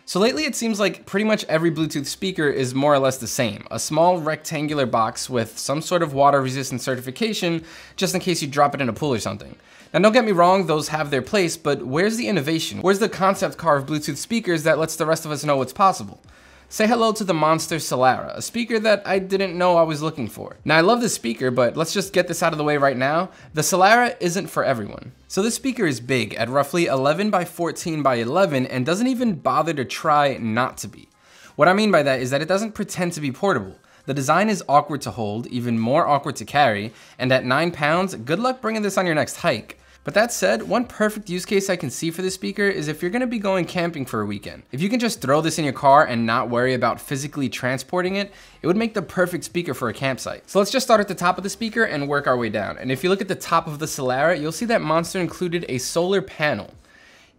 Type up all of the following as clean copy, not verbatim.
So lately it seems like pretty much every Bluetooth speaker is more or less the same. A small rectangular box with some sort of water resistant certification just in case you drop it in a pool or something. Now don't get me wrong, those have their place, but where's the innovation? Where's the concept car of Bluetooth speakers that lets the rest of us know what's possible? Say hello to the Monster Solara, a speaker that I didn't know I was looking for. Now I love this speaker, but let's just get this out of the way right now. The Solara isn't for everyone. So this speaker is big at roughly 11 by 14 by 11 and doesn't even bother to try not to be. What I mean by that is that it doesn't pretend to be portable. The design is awkward to hold, even more awkward to carry, and at 9 pounds, good luck bringing this on your next hike. But that said, one perfect use case I can see for this speaker is if you're gonna be going camping for a weekend. If you can just throw this in your car and not worry about physically transporting it, it would make the perfect speaker for a campsite. So let's just start at the top of the speaker and work our way down. And if you look at the top of the Solara, you'll see that Monster included a solar panel.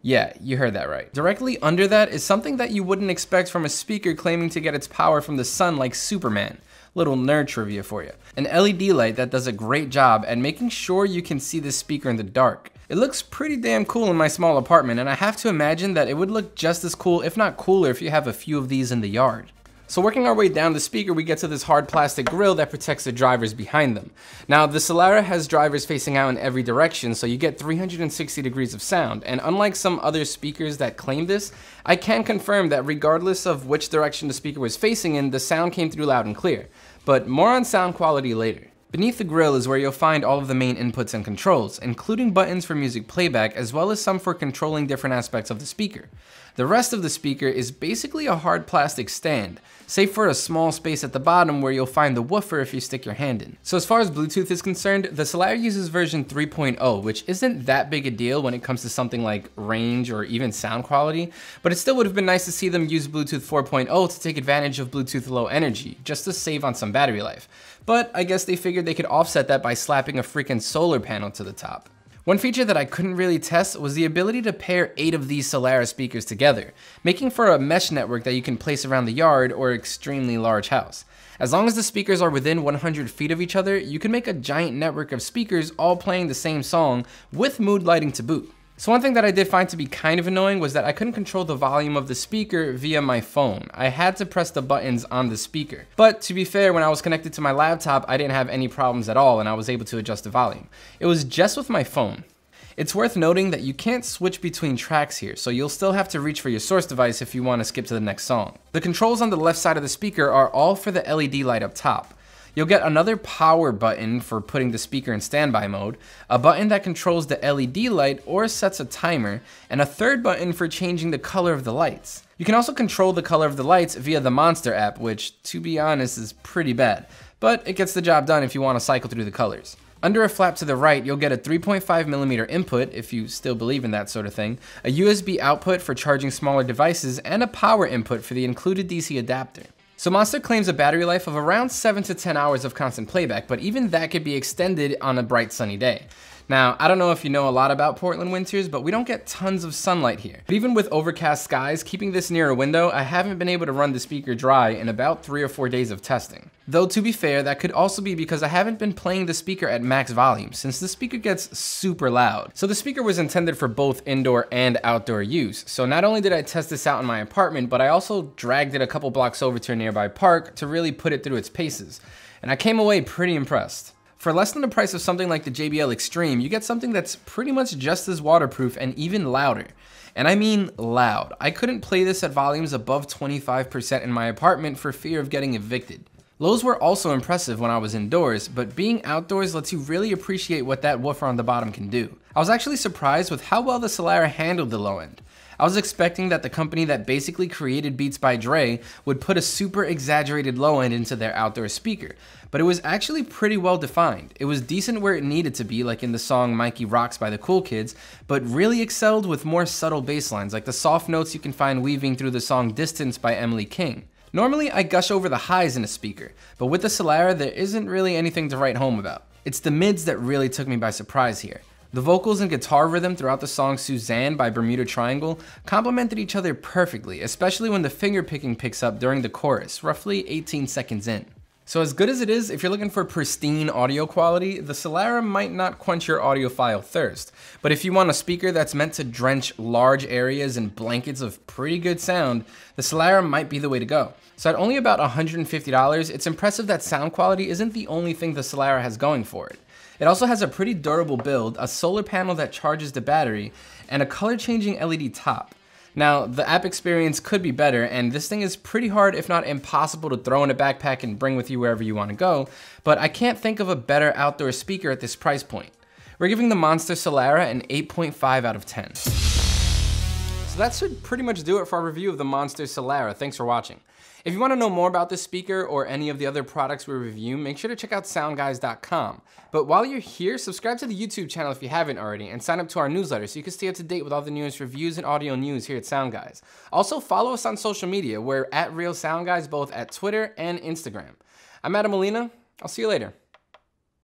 Yeah, you heard that right. Directly under that is something that you wouldn't expect from a speaker claiming to get its power from the sun like Superman. Little nerd trivia for you. An LED light that does a great job at making sure you can see this speaker in the dark. It looks pretty damn cool in my small apartment, and I have to imagine that it would look just as cool, if not cooler, if you have a few of these in the yard. So working our way down the speaker, we get to this hard plastic grille that protects the drivers behind them. Now, the Solara has drivers facing out in every direction, so you get 360 degrees of sound. And unlike some other speakers that claim this, I can confirm that regardless of which direction the speaker was facing in, the sound came through loud and clear. But more on sound quality later. Beneath the grille is where you'll find all of the main inputs and controls, including buttons for music playback, as well as some for controlling different aspects of the speaker. The rest of the speaker is basically a hard plastic stand, save for a small space at the bottom where you'll find the woofer if you stick your hand in. So as far as Bluetooth is concerned, the Solara uses version 3.0, which isn't that big a deal when it comes to something like range or even sound quality, but it still would have been nice to see them use Bluetooth 4.0 to take advantage of Bluetooth Low Energy, just to save on some battery life. But I guess they figured they could offset that by slapping a freaking solar panel to the top. One feature that I couldn't really test was the ability to pair 8 of these Solara speakers together, making for a mesh network that you can place around the yard or extremely large house. As long as the speakers are within 100 feet of each other, you can make a giant network of speakers all playing the same song with mood lighting to boot. So one thing that I did find to be kind of annoying was that I couldn't control the volume of the speaker via my phone. I had to press the buttons on the speaker. But to be fair, when I was connected to my laptop, I didn't have any problems at all and I was able to adjust the volume. It was just with my phone. It's worth noting that you can't switch between tracks here, so you'll still have to reach for your source device if you want to skip to the next song. The controls on the left side of the speaker are all for the LED light up top. You'll get another power button for putting the speaker in standby mode, a button that controls the LED light or sets a timer, and a third button for changing the color of the lights. You can also control the color of the lights via the Monster app, which, to be honest, is pretty bad, but it gets the job done if you want to cycle through the colors. Under a flap to the right, you'll get a 3.5mm input, if you still believe in that sort of thing, a USB output for charging smaller devices, and a power input for the included DC adapter. So Monster claims a battery life of around 7 to 10 hours of constant playback, but even that could be extended on a bright sunny day. Now, I don't know if you know a lot about Portland winters, but we don't get tons of sunlight here. But even with overcast skies, keeping this near a window, I haven't been able to run the speaker dry in about 3 or 4 days of testing. Though to be fair, that could also be because I haven't been playing the speaker at max volume, since the speaker gets super loud. So the speaker was intended for both indoor and outdoor use. So not only did I test this out in my apartment, but I also dragged it a couple blocks over to a nearby park to really put it through its paces. And I came away pretty impressed. For less than the price of something like the JBL Extreme, you get something that's pretty much just as waterproof and even louder. And I mean loud. I couldn't play this at volumes above 25% in my apartment for fear of getting evicted. Lows were also impressive when I was indoors, but being outdoors lets you really appreciate what that woofer on the bottom can do. I was actually surprised with how well the Solara handled the low end. I was expecting that the company that basically created Beats by Dre would put a super exaggerated low end into their outdoor speaker, but it was actually pretty well defined. It was decent where it needed to be, like in the song Mikey Rocks by the Cool Kids, but really excelled with more subtle bass lines, like the soft notes you can find weaving through the song Distance by Emily King. Normally I gush over the highs in a speaker, but with the Solara there isn't really anything to write home about. It's the mids that really took me by surprise here. The vocals and guitar rhythm throughout the song Suzanne by Bermuda Triangle complemented each other perfectly, especially when the finger picking picks up during the chorus, roughly 18 seconds in. So as good as it is, if you're looking for pristine audio quality, the Solara might not quench your audiophile thirst. But if you want a speaker that's meant to drench large areas in blankets of pretty good sound, the Solara might be the way to go. So at only about $150, it's impressive that sound quality isn't the only thing the Solara has going for it. It also has a pretty durable build, a solar panel that charges the battery, and a color-changing LED top. Now, the app experience could be better, and this thing is pretty hard, if not impossible, to throw in a backpack and bring with you wherever you want to go, but I can't think of a better outdoor speaker at this price point. We're giving the Monster Solara an 8.5 out of 10. So that should pretty much do it for our review of the Monster Solara. Thanks for watching. If you want to know more about this speaker or any of the other products we review, make sure to check out SoundGuys.com. But while you're here, subscribe to the YouTube channel if you haven't already, and sign up to our newsletter so you can stay up to date with all the newest reviews and audio news here at SoundGuys. Also, follow us on social media. We're @RealSoundGuys both at Twitter and Instagram. I'm Adam Molina. I'll see you later.